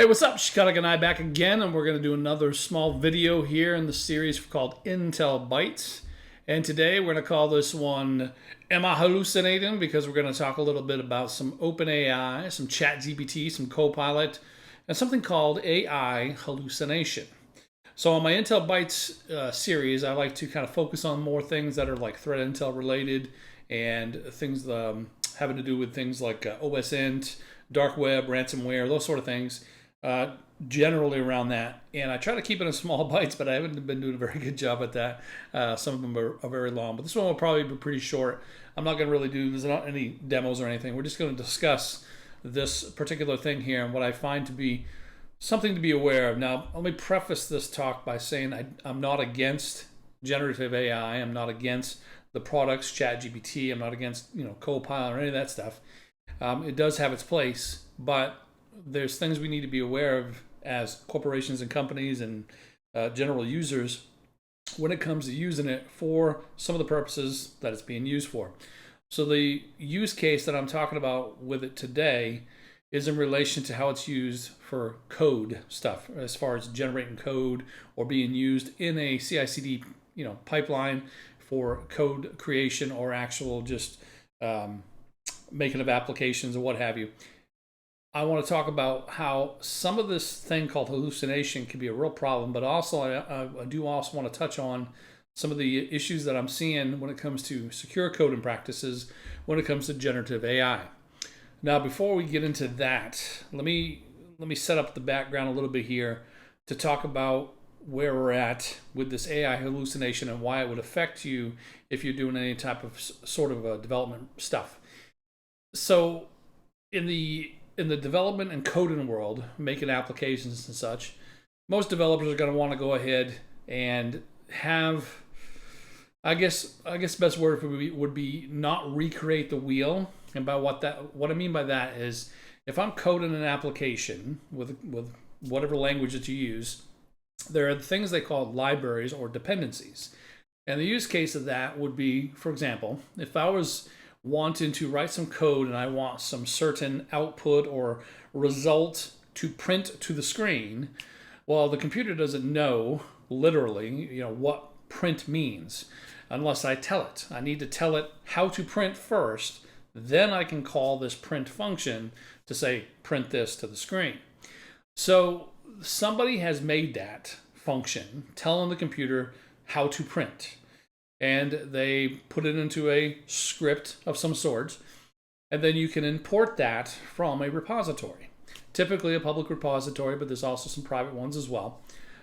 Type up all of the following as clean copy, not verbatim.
Hey, what's up? Shikadak and I back again, and we're going to do another small video here in the series called Intel Bytes. And today we're going to call this one, Am I Hallucinating? Because we're going to talk a little bit about some OpenAI, some ChatGPT, some Copilot, and something called AI Hallucination. So on my Intel Bytes series, I like to kind of focus on more things that are like threat intel related and things having to do with things like OSINT, dark web, ransomware, those sort of things. Generally around that, and I try to keep it in small bites, but I haven't been doing a very good job at that. Some of them are very long, but this one will probably be pretty short. I'm not going to really there's not any demos or anything. We're just going to discuss this particular thing here and what I find to be something to be aware of. Now, let me preface this talk by saying I'm not against generative AI. I'm not against the products, ChatGPT. I'm not against Copilot or any of that stuff. It does have its place, but there's things we need to be aware of as corporations and companies and general users when it comes to using it for some of the purposes that it's being used for. So the use case that I'm talking about with it today is in relation to how it's used for code stuff, as far as generating code or being used in a CI/CD pipeline for code creation or actual just making of applications or what have you. I want to talk about how some of this thing called hallucination can be a real problem, but also I do also want to touch on some of the issues that I'm seeing when it comes to secure coding practices, when it comes to generative AI. Now, before we get into that, let me set up the background a little bit here to talk about where we're at with this AI hallucination and why it would affect you if you're doing any type of sort of development stuff. So in the development and coding world, making applications and such, most developers are going to want to go ahead and have, I guess best word would be not recreate the wheel. And by what I mean by that is, if I'm coding an application with whatever language that you use, there are things they call libraries or dependencies. And the use case of that would be, for example, if I was wanting to write some code and I want some certain output or result to print to the screen, well, the computer doesn't know literally, what print means unless I tell it. I need to tell it how to print first, then I can call this print function to say print this to the screen. So somebody has made that function telling the computer how to print, and they put it into a script of some sort, and then you can import that from a repository, typically a public repository, but there's also some private ones as well.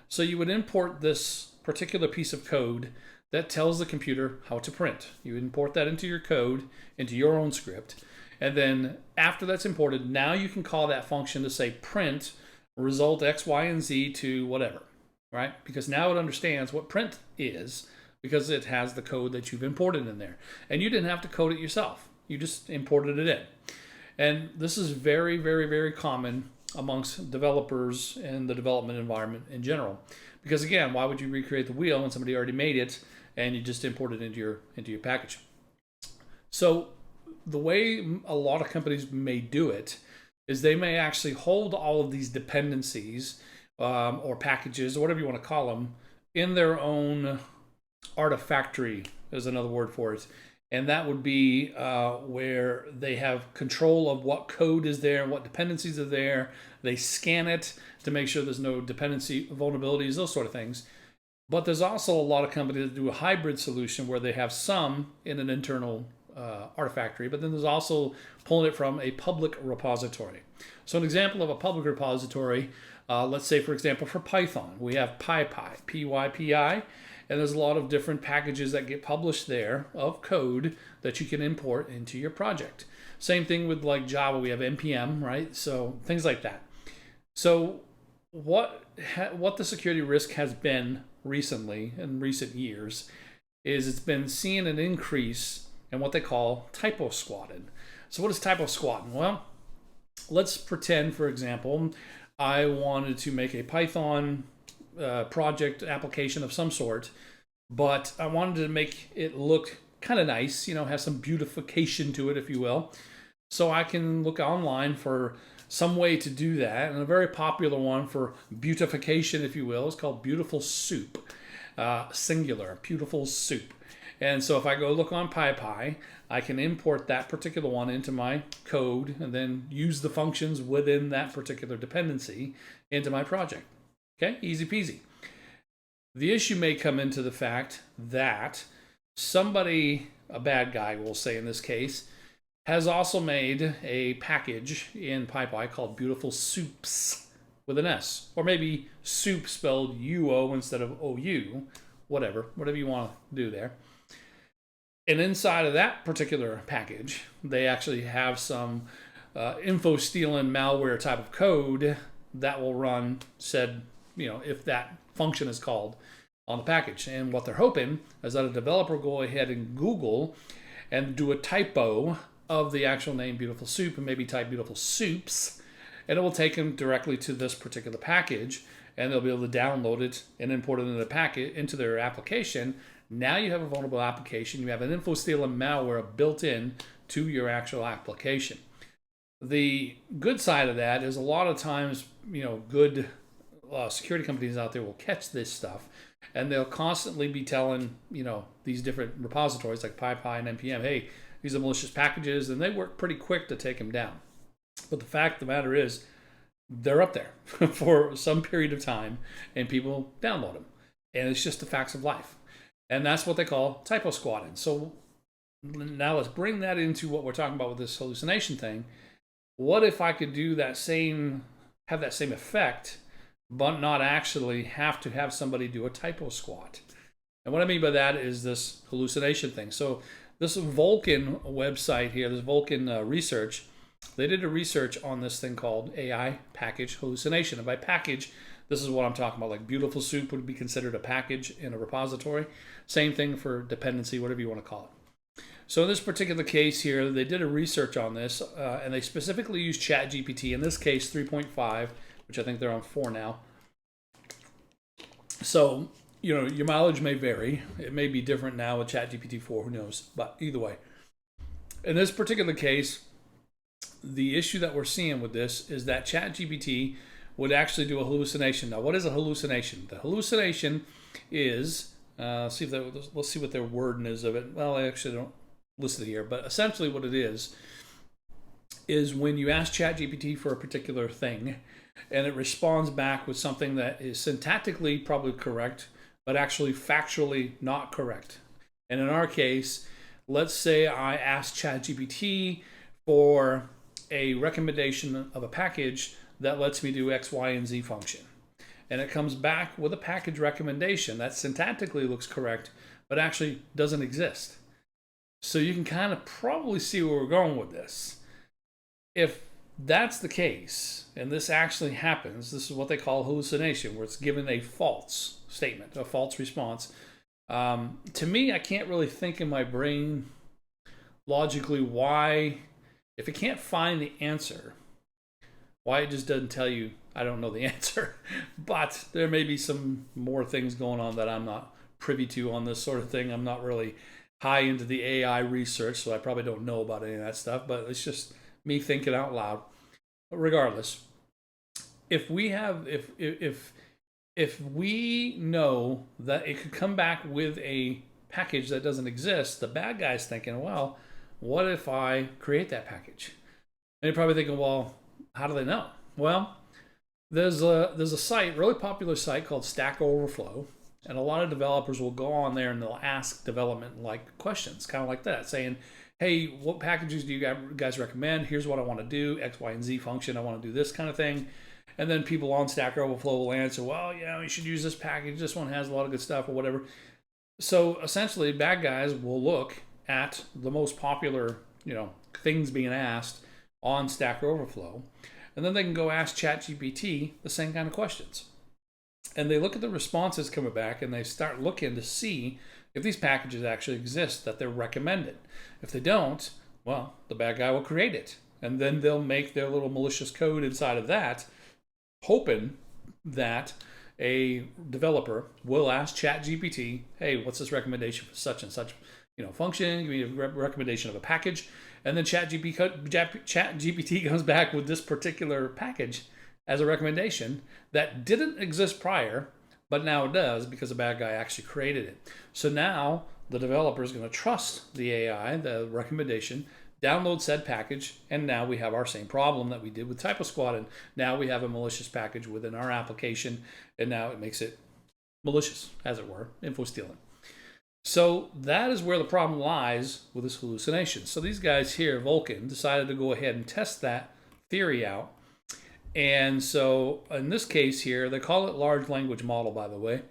So you would import this particular piece of code that tells the computer how to print. You import that into your code, into your own script, and then after that's imported, now you can call that function to say print result X, Y, and Z to whatever, right? Because now it understands what print is, because it has the code that you've imported in there. And you didn't have to code it yourself. You just imported it in. And this is very, very, very common amongst developers and the development environment in general. Because again, why would you recreate the wheel when somebody already made it and you just import it into your package? So the way a lot of companies may do it is they may actually hold all of these dependencies or packages or whatever you want to call them in their own artifactory is another word for it, and that would be where they have control of what code is there and what dependencies are there. They scan it to make sure there's no dependency vulnerabilities, those sort of things. But there's also a lot of companies that do a hybrid solution where they have some in an internal artifactory, but then there's also pulling it from a public repository. So an example of a public repository, let's say for example for Python, we have PyPy, Pypi, and there's a lot of different packages that get published there of code that you can import into your project. Same thing with like Java, we have NPM, right? So things like that. So what the security risk has been recently, in recent years, is it's been seeing an increase in what they call typo squatting. So what is typo squatting? Well, let's pretend, for example, I wanted to make a Python project application of some sort, but I wanted to make it look kind of nice, have some beautification to it, if you will. So I can look online for some way to do that. And a very popular one for beautification, if you will, is called Beautiful Soup, singular, Beautiful Soup. And so if I go look on PyPy, I can import that particular one into my code and then use the functions within that particular dependency into my project. Okay, easy peasy. The issue may come into the fact that somebody, a bad guy, we'll say in this case, has also made a package in PyPy called Beautiful Soups with an S, or maybe soup spelled UO instead of OU, whatever you want to do there. And inside of that particular package, they actually have some info stealing malware type of code that will run said, if that function is called on the package. And what they're hoping is that a developer will go ahead and Google and do a typo of the actual name Beautiful Soup and maybe type Beautiful Soups, and it will take them directly to this particular package, and they'll be able to download it and import it into their application. Now you have a vulnerable application. You have an info stealing malware built in to your actual application. The good side of that is a lot of times, good security companies out there will catch this stuff, and they'll constantly be telling, these different repositories like PyPy and NPM, hey, these are malicious packages, and they work pretty quick to take them down. But the fact of the matter is, they're up there for some period of time, and people download them. And it's just the facts of life. And that's what they call typo squatting. So now let's bring that into what we're talking about with this hallucination thing. What if I could do have that same effect, but not actually have to have somebody do a typo squat? And what I mean by that is this hallucination thing. So this Vulcan website here, this Vulcan research, they did a research on this thing called AI package hallucination. And by package, this is what I'm talking about. Like Beautiful Soup would be considered a package in a repository. Same thing for dependency, whatever you want to call it. So in this particular case here, they did a research on this, and they specifically used ChatGPT, in this case 3.5, which I think they're on 4 now. So, your mileage may vary. It may be different now with ChatGPT 4, who knows? But either way, in this particular case, the issue that we're seeing with this is that ChatGPT would actually do a hallucination. Now, what is a hallucination? The hallucination is, let's see what their wording is of it. Well, I actually don't list it here, but essentially what it is when you ask ChatGPT for a particular thing, and it responds back with something that is syntactically probably correct, but actually factually not correct. And in our case, let's say I asked ChatGPT for a recommendation of a package that lets me do X, Y, and Z function. And it comes back with a package recommendation that syntactically looks correct, but actually doesn't exist. So you can kind of probably see where we're going with this. If that's the case, and this actually happens, this is what they call hallucination, where it's given a false statement, a false response. To me, I can't really think in my brain logically why, if it can't find the answer, why it just doesn't tell you, I don't know the answer. But there may be some more things going on that I'm not privy to on this sort of thing. I'm not really high into the AI research, so I probably don't know about any of that stuff, but it's just me thinking out loud. But regardless, if we know that it could come back with a package that doesn't exist, the bad guy's thinking, well, what if I create that package? And you're probably thinking, well, how do they know? Well, there's a site, really popular site called Stack Overflow, and a lot of developers will go on there and they'll ask development like questions, kind of like that, saying, hey, what packages do you guys recommend? Here's what I want to do, X, Y, and Z function. I want to do this kind of thing. And then people on Stack Overflow will answer, well, you should use this package. This one has a lot of good stuff or whatever. So essentially, bad guys will look at the most popular, things being asked on Stack Overflow, and then they can go ask ChatGPT the same kind of questions. And they look at the responses coming back, and they start looking to see if these packages actually exist that they're recommended. If they don't, well, the bad guy will create it. And then they'll make their little malicious code inside of that, hoping that a developer will ask ChatGPT, hey, what's this recommendation for such and such, function, give me a recommendation of a package, and then ChatGPT comes back with this particular package as a recommendation that didn't exist prior, but now it does because a bad guy actually created it. So now the developer is going to trust the AI, the recommendation, download said package, and now we have our same problem that we did with TypoSquad, and now we have a malicious package within our application, and now it makes it malicious, as it were, info stealing. So that is where the problem lies with this hallucination. So these guys here, Vulcan, decided to go ahead and test that theory out. And so in this case here, they call it large language model, by the way.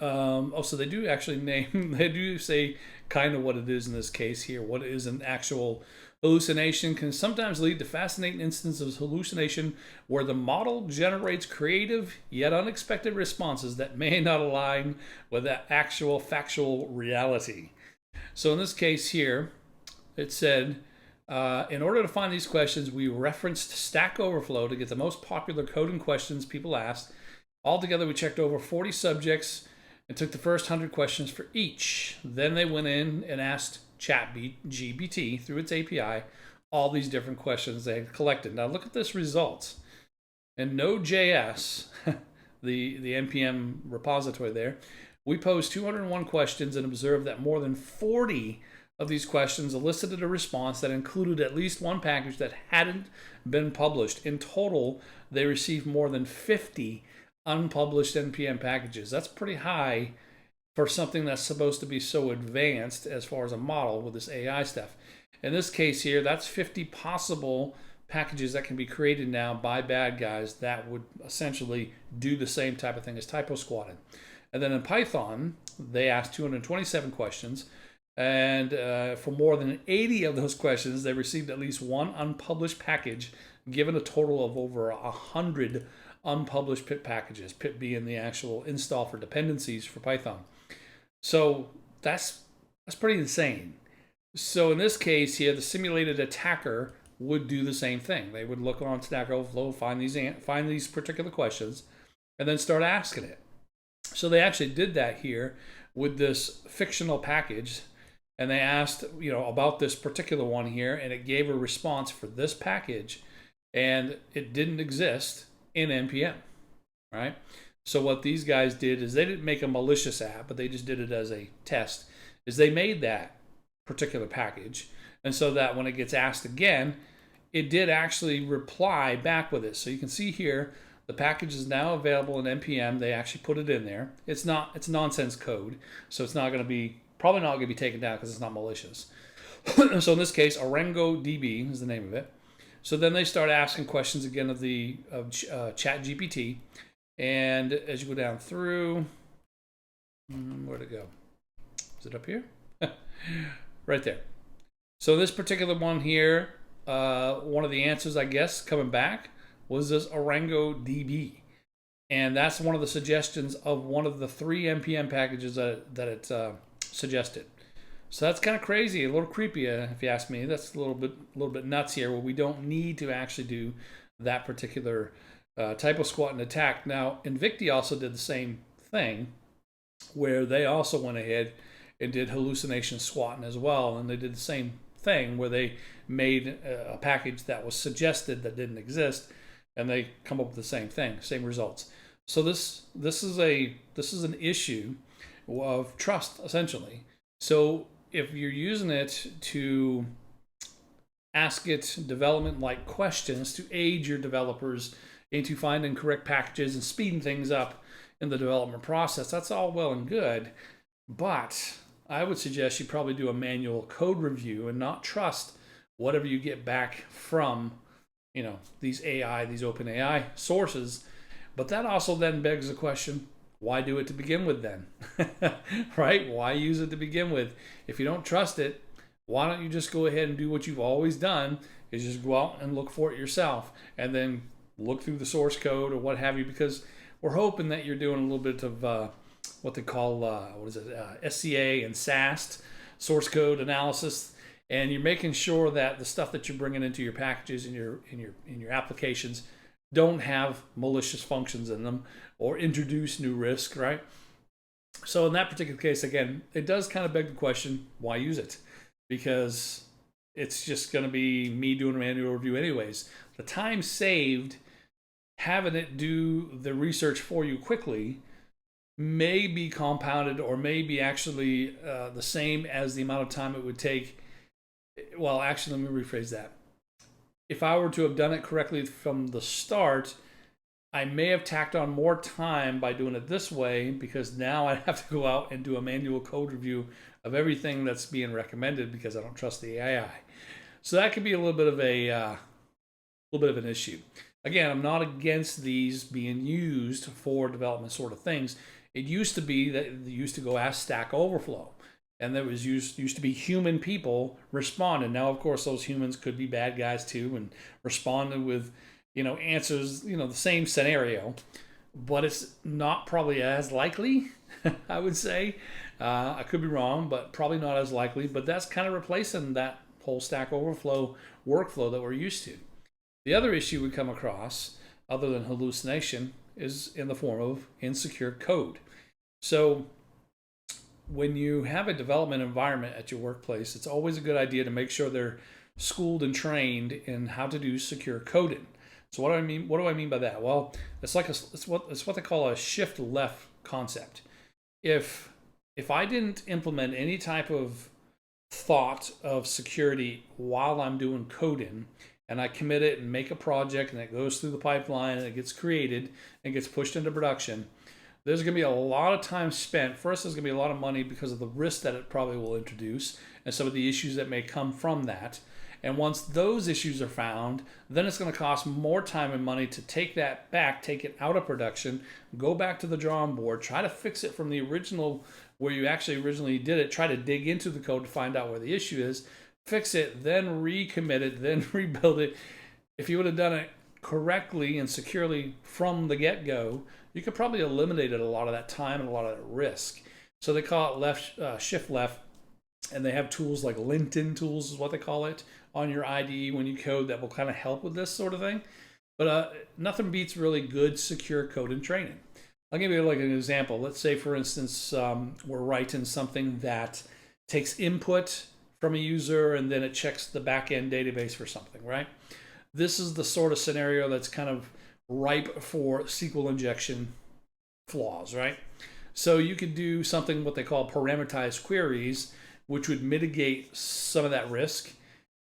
So they do actually name, they do say kind of what it is in this case here. What is an actual hallucination can sometimes lead to fascinating instances of hallucination where the model generates creative yet unexpected responses that may not align with the actual factual reality. So in this case here, it said, in order to find these questions, we referenced Stack Overflow to get the most popular coding questions people asked. Altogether, we checked over 40 subjects and took the first 100 questions for each. Then they went in and asked ChatGPT through its API all these different questions they had collected. Now look at this results. In Node.js, the NPM repository there, we posed 201 questions and observed that more than 40 of these questions elicited a response that included at least one package that hadn't been published. In total, they received more than 50 unpublished NPM packages. That's pretty high for something that's supposed to be so advanced as far as a model with this AI stuff. In this case here, that's 50 possible packages that can be created now by bad guys that would essentially do the same type of thing as TypoSquatting. And then in Python, they asked 227 questions, and for more than 80 of those questions, they received at least one unpublished package, given a total of over 100 unpublished pip packages, pip being the actual install for dependencies for Python. So that's pretty insane. So in this case here, the simulated attacker would do the same thing. They would look on Stack Overflow, find these particular questions, and then start asking it. So they actually did that here with this fictional package, and they asked, about this particular one here, and it gave a response for this package, and it didn't exist in NPM, right? So what these guys did is they didn't make a malicious app, but they just did it as a test, is they made that particular package, and so that when it gets asked again, it did actually reply back with it. So you can see here, the package is now available in NPM. They actually put it in there. It's nonsense code, so it's probably not going to be taken down because it's not malicious. So in this case, OrangoDB is the name of it. So then they start asking questions again of ChatGPT, and as you go down through, where'd it go? Is it up here? Right there. So this particular one here, one of the answers, I guess, coming back was this OrangoDB. And that's one of the suggestions of one of the 3 NPM packages that it suggested. So that's kind of crazy, a little creepy, if you ask me. That's a little bit nuts here, where we don't need to actually do that particular TypoSquatting attack. Now, Invicti also did the same thing, where they also went ahead and did hallucination squatting as well, and they did the same thing where they made a package that was suggested that didn't exist, and they come up with the same thing, same results. So this is an issue of trust, essentially. So if you're using it to ask it development-like questions to aid your developers into finding correct packages and speeding things up in the development process, that's all well and good, but I would suggest you probably do a manual code review and not trust whatever you get back from these open AI sources. But that also then begs the question, why do it to begin with then? Right? Why use it to begin with? If you don't trust it, why don't you just go ahead and do what you've always done, is just go out and look for it yourself, and then look through the source code or what have you, because we're hoping that you're doing a little bit of what they call SCA and SAST, source code analysis, and you're making sure that the stuff that you're bringing into your packages and your applications don't have malicious functions in them or introduce new risk, right? So in that particular case, again, it does kind of beg the question, why use it? Because it's just going to be me doing a manual review anyways. The time saved having it do the research for you quickly may be compounded, or may be actually the same as the amount of time it would take. Well, actually, let me rephrase that. If I were to have done it correctly from the start, I may have tacked on more time by doing it this way, because now I have to go out and do a manual code review of everything that's being recommended because I don't trust the AI. So that could be a little bit of an issue. Again, I'm not against these being used for development sort of things. It used to be that they used to go ask Stack Overflow, and there was used to be human people responding. Now, of course, those humans could be bad guys too, and responding with answers, the same scenario, but it's not probably as likely, I would say. I could be wrong, but probably not as likely. But that's kind of replacing that whole Stack Overflow workflow that we're used to. The other issue we come across, other than hallucination, is in the form of insecure code. So when you have a development environment at your workplace, it's always a good idea to make sure they're schooled and trained in how to do secure coding. So what do I mean? What do I mean by that? Well, it's what they call a shift left concept. If I didn't implement any type of thought of security while I'm doing coding, and I commit it and make a project, and it goes through the pipeline and it gets created and gets pushed into production, there's going to be a lot of time spent. First, there's going to be a lot of money because of the risk that it probably will introduce and some of the issues that may come from that. And once those issues are found, then it's going to cost more time and money to take that back, take it out of production, go back to the drawing board, try to fix it from the original where you actually originally did it, try to dig into the code to find out where the issue is, fix it, then recommit it, then rebuild it. If you would have done it correctly and securely from the get-go, you could probably eliminate a lot of that time and a lot of that risk. So they call it shift left, and they have tools like LinkedIn tools is what they call it on your IDE when you code that will kind of help with this sort of thing. But nothing beats really good secure code and training. I'll give you like an example. Let's say, for instance, we're writing something that takes input from a user and then it checks the back-end database for something, right? This is the sort of scenario that's kind of ripe for SQL injection flaws, right? So you could do something what they call parameterized queries, which would mitigate some of that risk.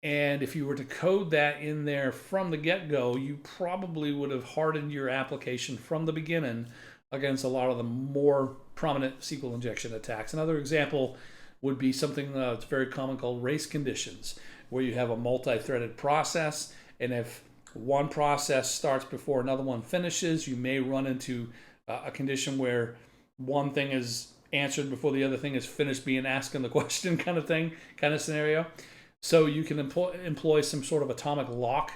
And if you were to code that in there from the get-go, you probably would have hardened your application from the beginning against a lot of the more prominent SQL injection attacks. Another example would be something that's very common called race conditions, where you have a multi-threaded process, and if one process starts before another one finishes, you may run into a condition where one thing is answered before the other thing is finished being asked in the question kind of scenario. So you can employ some sort of atomic lock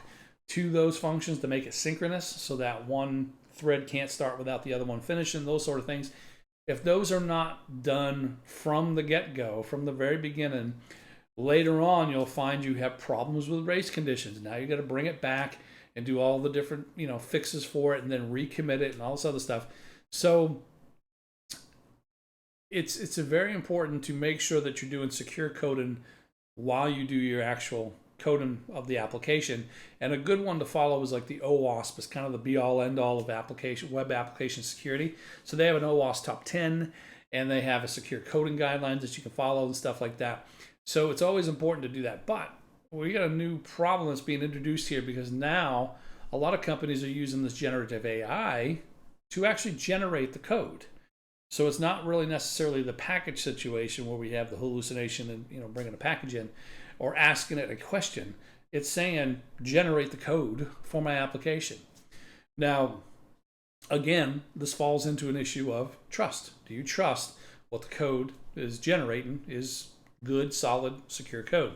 to those functions to make it synchronous so that one thread can't start without the other one finishing, those sort of things. If those are not done from the get-go, from the very beginning, later on you'll find you have problems with race conditions. Now you got to bring it back and do all the different fixes for it and then recommit it and all this other stuff. So it's very important to make sure that you're doing secure coding while you do your actual coding of the application. And a good one to follow is like the OWASP. It's kind of the be-all end-all of web application security. So they have an OWASP top 10, and they have a secure coding guidelines that you can follow and stuff like that. So it's always important to do that. But we got a new problem that's being introduced here, because now a lot of companies are using this generative AI to actually generate the code. So it's not really necessarily the package situation where we have the hallucination and bringing a package in or asking it a question. It's saying generate the code for my application. Now, again, this falls into an issue of trust. Do you trust what the code is generating is good, solid, secure code?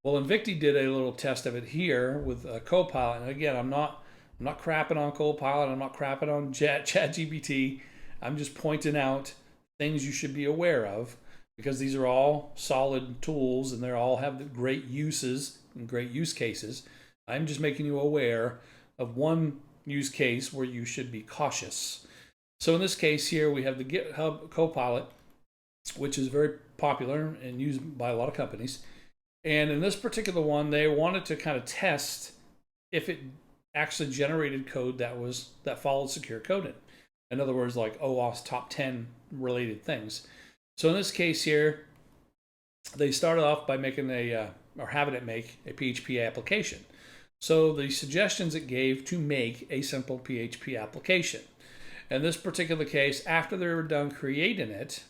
Well, Invicti did a little test of it here with Copilot. And again, I'm not crapping on Copilot. I'm not crapping on ChatGPT. I'm just pointing out things you should be aware of, because these are all solid tools and they all have great uses and great use cases. I'm just making you aware of one use case where you should be cautious. So in this case here, we have the GitHub Copilot, which is very popular and used by a lot of companies. And in this particular one, they wanted to kind of test if it actually generated code that followed secure coding. In other words, like OWASP top 10 related things. So in this case here, they started off by making or having it make a PHP application. So the suggestions it gave to make a simple PHP application. In this particular case, after they were done creating it,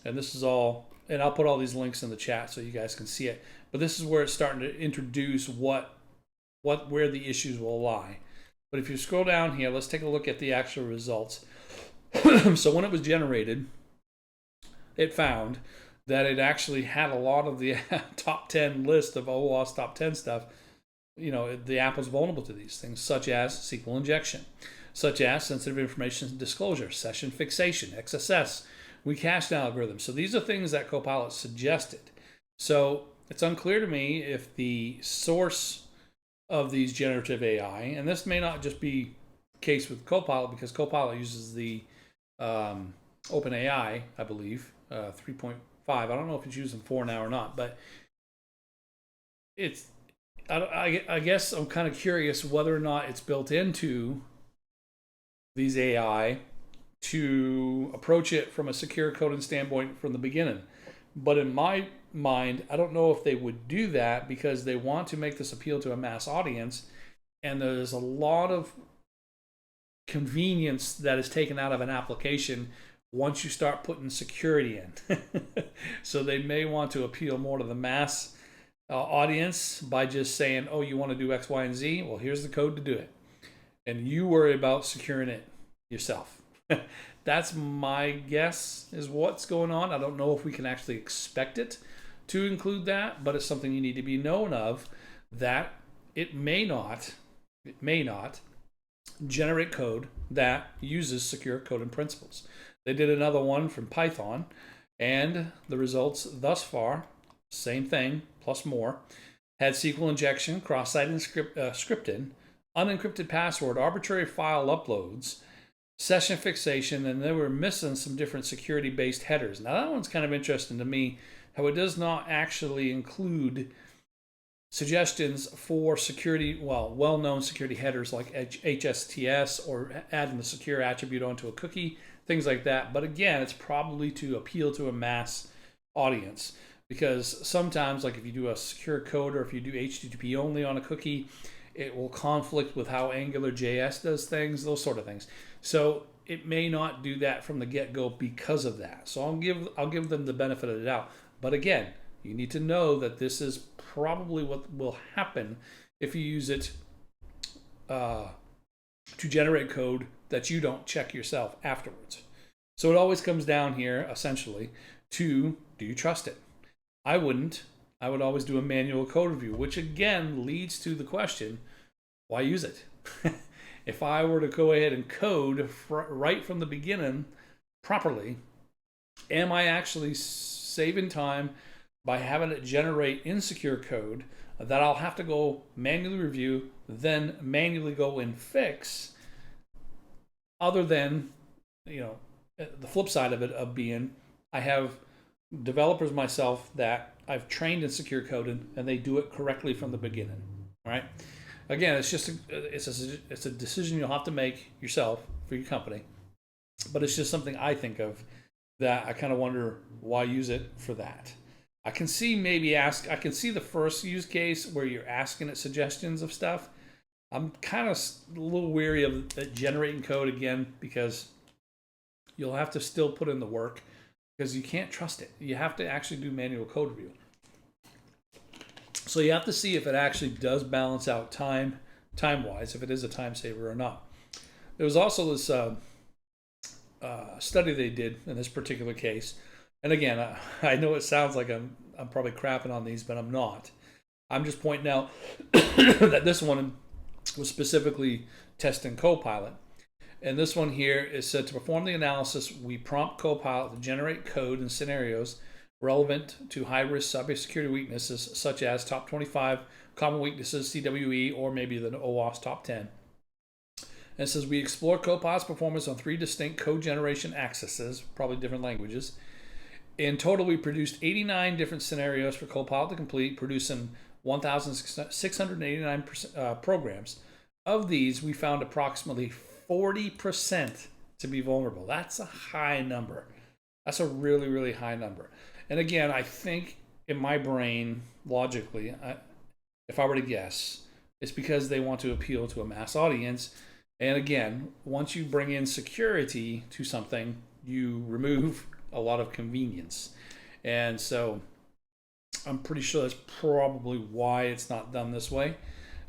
and this is all, and I'll put all these links in the chat so you guys can see it, but this is where it's starting to introduce where the issues will lie. But if you scroll down here, let's take a look at the actual results. So when it was generated, it found that it actually had a lot of the top 10 list of OWASP top 10 stuff. You know, the app was vulnerable to these things, such as SQL injection, such as sensitive information disclosure, session fixation, XSS, we-cached algorithms. So these are things that Copilot suggested. So it's unclear to me if the source of these generative AI, and this may not just be the case with Copilot, because Copilot uses the OpenAI, I believe, 3.5. I don't know if it's using 4 now or not, but I guess I'm kind of curious whether or not it's built into these AI to approach it from a secure coding standpoint from the beginning. But in my mind, I don't know if they would do that because they want to make this appeal to a mass audience, and there's a lot of convenience that is taken out of an application once you start putting security in. So they may want to appeal more to the mass audience by just saying, oh, you want to do X, Y, and Z? Well, here's the code to do it. And you worry about securing it yourself. That's my guess is what's going on. I don't know if we can actually expect it to include that, but it's something you need to be known of, that it may not generate code that uses secure coding principles. They did another one from Python, and the results thus far, same thing, plus more, had SQL injection, cross-site scripting, unencrypted password, arbitrary file uploads, session fixation, and they were missing some different security-based headers. Now that one's kind of interesting to me, how it does not actually include suggestions for security, well-known security headers like HSTS or adding the secure attribute onto a cookie, things like that. But again, it's probably to appeal to a mass audience, because sometimes, like if you do a secure code or if you do HTTP only on a cookie, it will conflict with how AngularJS does things, those sort of things. So it may not do that from the get-go because of that. So I'll give them the benefit of the doubt. But again, you need to know that this is probably what will happen if you use it to generate code that you don't check yourself afterwards. So it always comes down here, essentially, to do you trust it? I wouldn't. I would always do a manual code review, which again leads to the question, why use it? If I were to go ahead and code right from the beginning properly, am I actually saving time by having it generate insecure code that I'll have to go manually review, then manually go and fix, other than, you know, the flip side of it of being, I have developers myself that I've trained in secure coding and they do it correctly from the beginning. All right. Again, it's just it's a decision you'll have to make yourself for your company, but it's just something I think of that I kind of wonder why use it for that. I can see I can see the first use case where you're asking it suggestions of stuff. I'm kind of a little weary of generating code again, because you'll have to still put in the work, because you can't trust it. You have to actually do manual code review. So you have to see if it actually does balance out time-wise, if it is a time saver or not. There was also this study they did in this particular case. And again, I know it sounds like I'm probably crapping on these, but I'm not. I'm just pointing out that this one was specifically testing Copilot. And this one here is said to perform the analysis, we prompt Copilot to generate code and scenarios relevant to high-risk cybersecurity weaknesses, such as top 25 common weaknesses, CWE, or maybe the OWASP top 10. And it says we explore Copilot's performance on 3 distinct code generation axes, probably different languages. In total, we produced 89 different scenarios for Copilot to complete, producing 1,689 programs. Of these, we found approximately 40% to be vulnerable. That's a high number. That's a really, really high number. And again, I think in my brain, logically, if I were to guess, it's because they want to appeal to a mass audience. And again, once you bring in security to something, you remove a lot of convenience. And so I'm pretty sure that's probably why it's not done this way.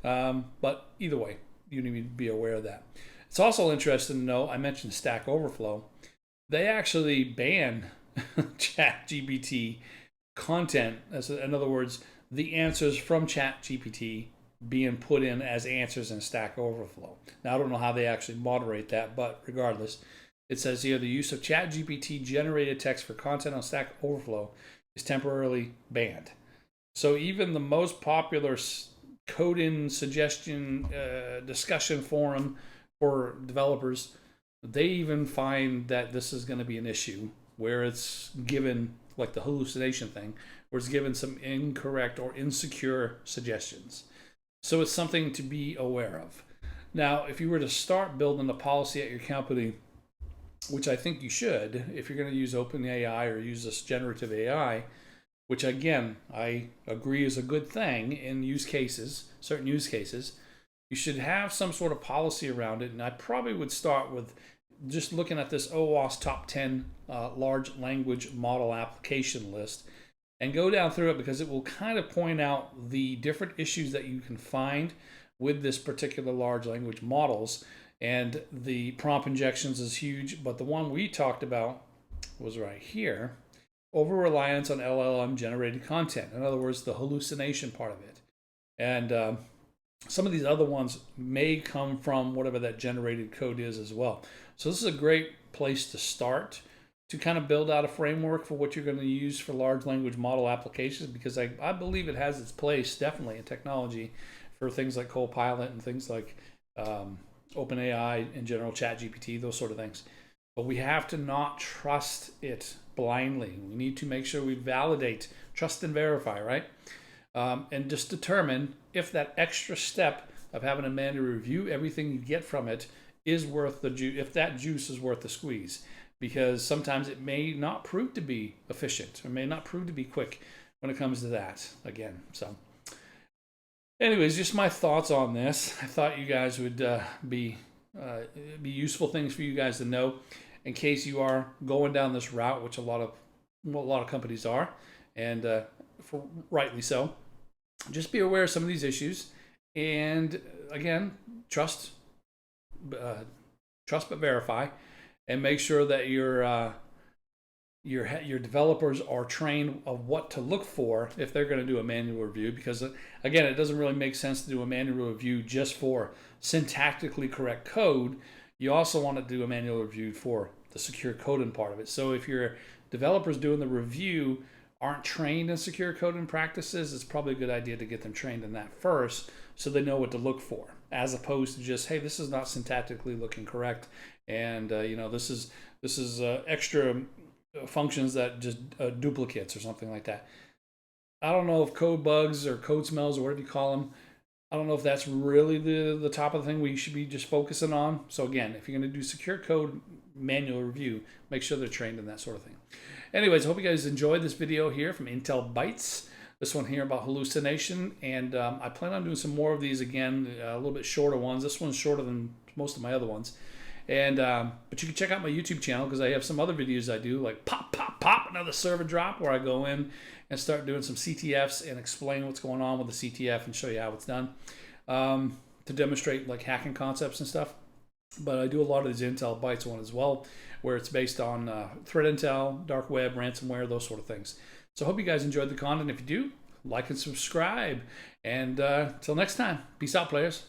But either way, you need to be aware of that. It's also interesting to know, I mentioned Stack Overflow. They actually ban ChatGPT content. In other words, the answers from ChatGPT being put in as answers in Stack Overflow. Now, I don't know how they actually moderate that, but regardless, it says here the use of ChatGPT generated text for content on Stack Overflow is temporarily banned. So even the most popular coding suggestion discussion forum for developers, they even find that this is going to be an issue where it's given, like the hallucination thing, where it's given some incorrect or insecure suggestions. So it's something to be aware of. Now, if you were to start building a policy at your company, which I think you should, if you're going to use OpenAI or use this generative AI, which again, I agree is a good thing in use cases, certain use cases, you should have some sort of policy around it. And I probably would start with just looking at this OWASP top 10 large language model application list and go down through it, because it will kind of point out the different issues that you can find with this particular large language models. And the prompt injections is huge, but the one we talked about was right here: over reliance on LLM generated content. In other words, the hallucination part of it. And some of these other ones may come from whatever that generated code is as well. So this is a great place to start to kind of build out a framework for what you're going to use for large language model applications, because I believe it has its place definitely in technology for things like Copilot and things like OpenAI in general, ChatGPT, those sort of things. But we have to not trust it blindly. We need to make sure we validate, trust and verify, right? And just determine if that extra step of having a manual review everything you get from it is worth the juice, if that juice is worth the squeeze. Because sometimes it may not prove to be efficient or may not prove to be quick when it comes to that again. So anyways, just my thoughts on this. I thought you guys would be useful things for you guys to know in case you are going down this route, which a lot of companies are, and for rightly so. Just be aware of some of these issues, and again, trust but verify, and make sure that your developers are trained of what to look for if they're going to do a manual review. Because again, it doesn't really make sense to do a manual review just for syntactically correct code. You also want to do a manual review for the secure coding part of it. So if your developers doing the review aren't trained in secure coding practices, it's probably a good idea to get them trained in that first, so they know what to look for, as opposed to just, hey, this is not syntactically looking correct, and this is extra functions that just duplicates or something like that. I don't know if code bugs or code smells or whatever you call them, I don't know if that's really the top of the thing we should be just focusing on. So again, if you're going to do secure code manual review, make sure they're trained in that sort of thing. Anyways, I hope you guys enjoyed this video here from Intel Bytes. This one here about hallucination, and I plan on doing some more of these again, a little bit shorter ones. This one's shorter than most of my other ones. And but you can check out my YouTube channel, because I have some other videos I do, like pop, another server drop, where I go in and start doing some CTFs and explain what's going on with the CTF and show you how it's done, to demonstrate like hacking concepts and stuff. But I do a lot of these Intel Bytes one as well, where it's based on threat intel, dark web, ransomware, those sort of things. So I hope you guys enjoyed the content. If you do, like and subscribe. And till next time, peace out, players.